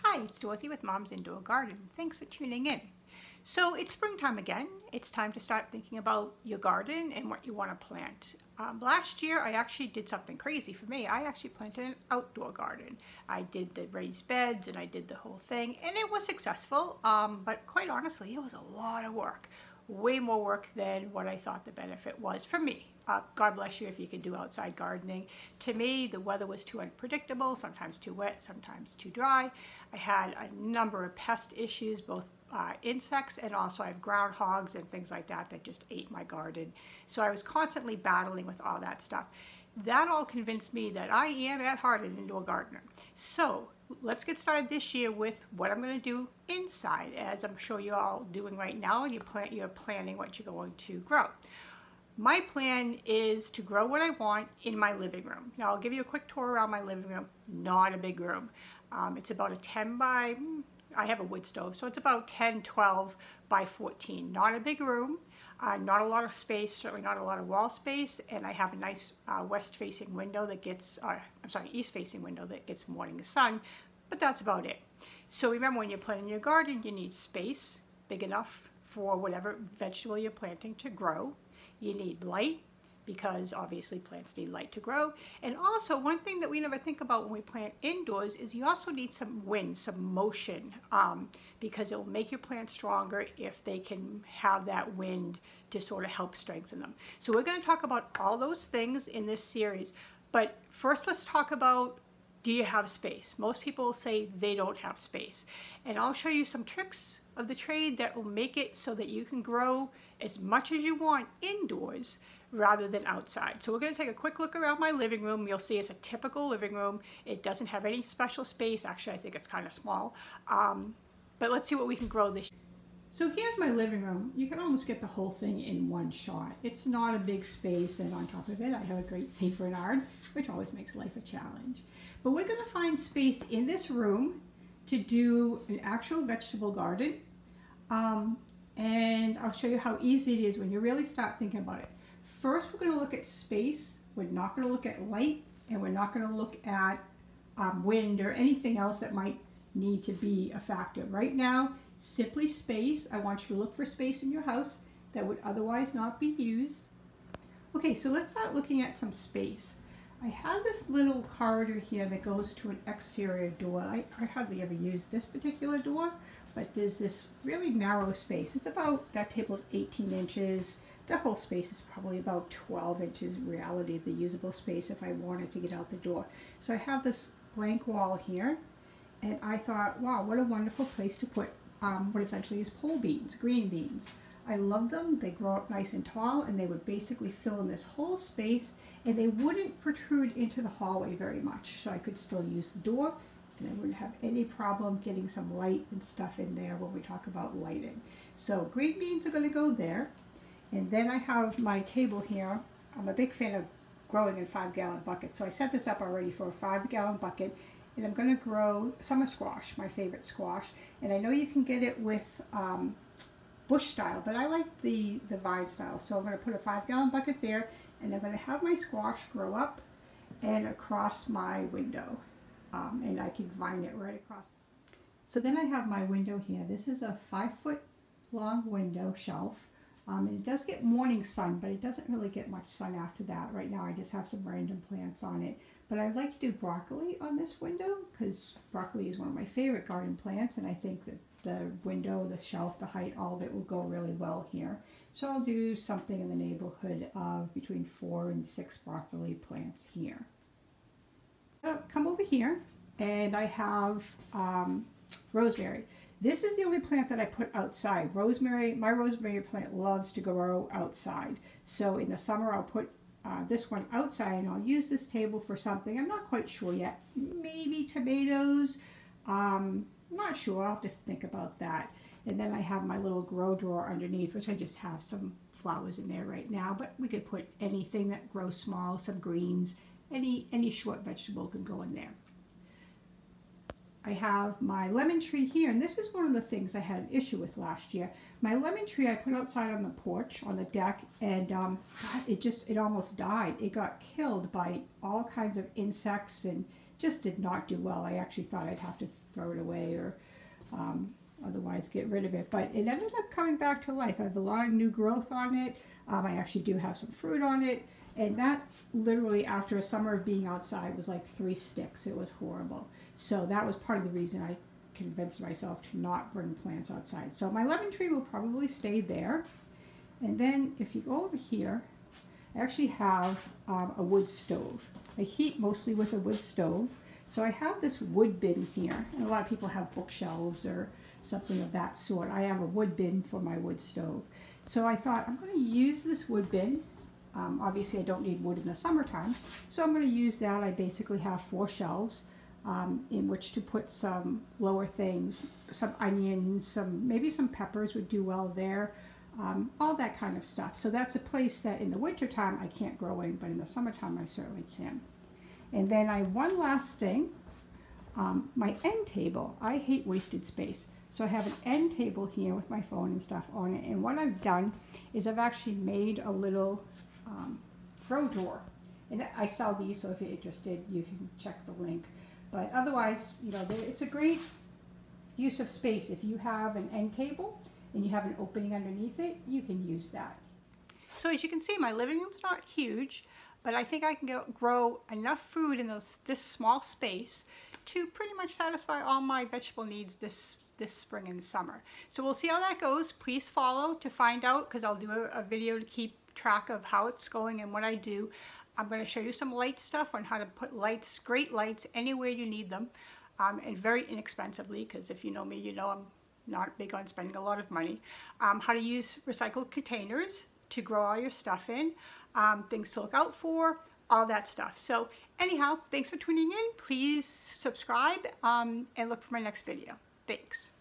Hi, it's Dorothy with Mom's Indoor Garden. Thanks for tuning in. So it's springtime again. It's time to start thinking about your garden and what you want to plant. Last year I actually did something crazy for me. I actually planted an outdoor garden. I did the raised beds and I did the whole thing and it was successful, but quite honestly it was a lot of work. Way more work than what I thought the benefit was for me. God bless you if you can do outside gardening. To me, the weather was too unpredictable, sometimes too wet, sometimes too dry. I had a number of pest issues, both insects, and also I have groundhogs and things like that that just ate my garden. So I was constantly battling with all that stuff. That all convinced me that I am at heart an indoor gardener. So let's get started this year with what I'm going to do inside, as I'm sure you're all doing right now. You're planning what you're going to grow. My plan is to grow what I want in my living room. Now I'll give you a quick tour around my living room. Not a big room. It's about a 10 by, I have a wood stove, so it's about 10, 12 by 14. Not a big room, not a lot of space, certainly not a lot of wall space, and I have a nice west-facing window that gets, east-facing window that gets morning sun, but that's about it. So remember, when you're planting your garden, you need space big enough for whatever vegetable you're planting to grow. You need light, because obviously plants need light to grow. And also, one thing that we never think about when we plant indoors is you also need some wind, some motion, because it will make your plants stronger if they can have that wind to sort of help strengthen them. So we're going to talk about all those things in this series. But first, let's talk about, do you have space? Most people say they don't have space. And I'll show you some tricks of the trade that will make it so that you can grow as much as you want indoors rather than outside. So we're going to take a quick look around my living room. You'll see it's a typical living room. It doesn't have any special space. Actually, I think it's kind of small. But let's see what we can grow this year. So here's my living room. You can almost get the whole thing in one shot. It's not a big space, and on top of it I have a great St. Bernard, which always makes life a challenge. But we're going to find space in this room to do an actual vegetable garden. And I'll show you how easy it is when you really start thinking about it. First, we're going to look at space. We're not going to look at light, and we're not going to look at wind or anything else that might need to be a factor. Right now, simply space. I want you to look for space in your house that would otherwise not be used. Okay, so let's start looking at some space. I have this little corridor here that goes to an exterior door. I hardly ever use this particular door, but there's this really narrow space. It's about, that table's 18 inches. The whole space is probably about 12 inches in reality, the usable space if I wanted to get out the door. So I have this blank wall here, and I thought, wow, what a wonderful place to put what essentially is pole beans, green beans. I love them. They grow up nice and tall, and they would basically fill in this whole space, and they wouldn't protrude into the hallway very much, so I could still use the door, and I wouldn't have any problem getting some light and stuff in there when we talk about lighting. So green beans are going to go there, and then I have my table here. I'm a big fan of growing in 5-gallon buckets, so I set this up already for a 5-gallon bucket, and I'm going to grow summer squash, my favorite squash, and I know you can get it with bush style, but I like the vine style. So I'm going to put a 5-gallon bucket there, and I'm going to have my squash grow up and across my window, and I can vine it right across. So then I have my window here. This is a 5-foot long window shelf, and it does get morning sun, but it doesn't really get much sun after that. Right now I just have some random plants on it, but I like to do broccoli on this window because broccoli is one of my favorite garden plants, and I think that the window, the shelf, the height, all of it will go really well here. So I'll do something in the neighborhood of between 4 and 6 broccoli plants here. Come over here, and I have rosemary. This is the only plant that I put outside. Rosemary, my rosemary plant loves to grow outside. So in the summer I'll put this one outside, and I'll use this table for something. I'm not quite sure yet. Maybe tomatoes. Not sure, I'll have to think about that. And then I have my little grow drawer underneath, which I just have some flowers in there right now, but we could put anything that grows small, some greens, any short vegetable can go in there. I have my lemon tree here, and this is one of the things I had an issue with last year. My lemon tree I put outside on the porch, on the deck, and it almost died. It got killed by all kinds of insects and just did not do well. I actually thought I'd have to throw it away or otherwise get rid of it, but it ended up coming back to life. I have a lot of new growth on it. I actually do have some fruit on it, and that literally after a summer of being outside was like 3 sticks. It was horrible. So that was part of the reason I convinced myself to not bring plants outside. So my lemon tree will probably stay there. And then if you go over here, I actually have a wood stove. I heat mostly with a wood stove. So I have this wood bin here, and a lot of people have bookshelves or something of that sort. I have a wood bin for my wood stove. So I thought I'm going to use this wood bin. Obviously I don't need wood in the summertime, so I'm going to use that. I basically have 4 shelves in which to put some lower things, some onions, maybe some peppers would do well there, all that kind of stuff. So that's a place that in the wintertime I can't grow in, but in the summertime I certainly can. And then one last thing, my end table. I hate wasted space. So I have an end table here with my phone and stuff on it. And what I've done is I've actually made a little throw drawer. And I sell these, so if you're interested, you can check the link. But otherwise, you know, it's a great use of space. If you have an end table and you have an opening underneath it, you can use that. So as you can see, my living room's not huge, but I think I can grow enough food in this small space to pretty much satisfy all my vegetable needs this spring and summer. So we'll see how that goes. Please follow to find out, because I'll do a video to keep track of how it's going and what I do. I'm going to show you some light stuff on how to put lights, great lights, anywhere you need them, and very inexpensively, because if you know me, you know I'm not big on spending a lot of money. How to use recycled containers to grow all your stuff in, things to look out for, all that stuff. So anyhow, thanks for tuning in. Please subscribe and look for my next video. Thanks.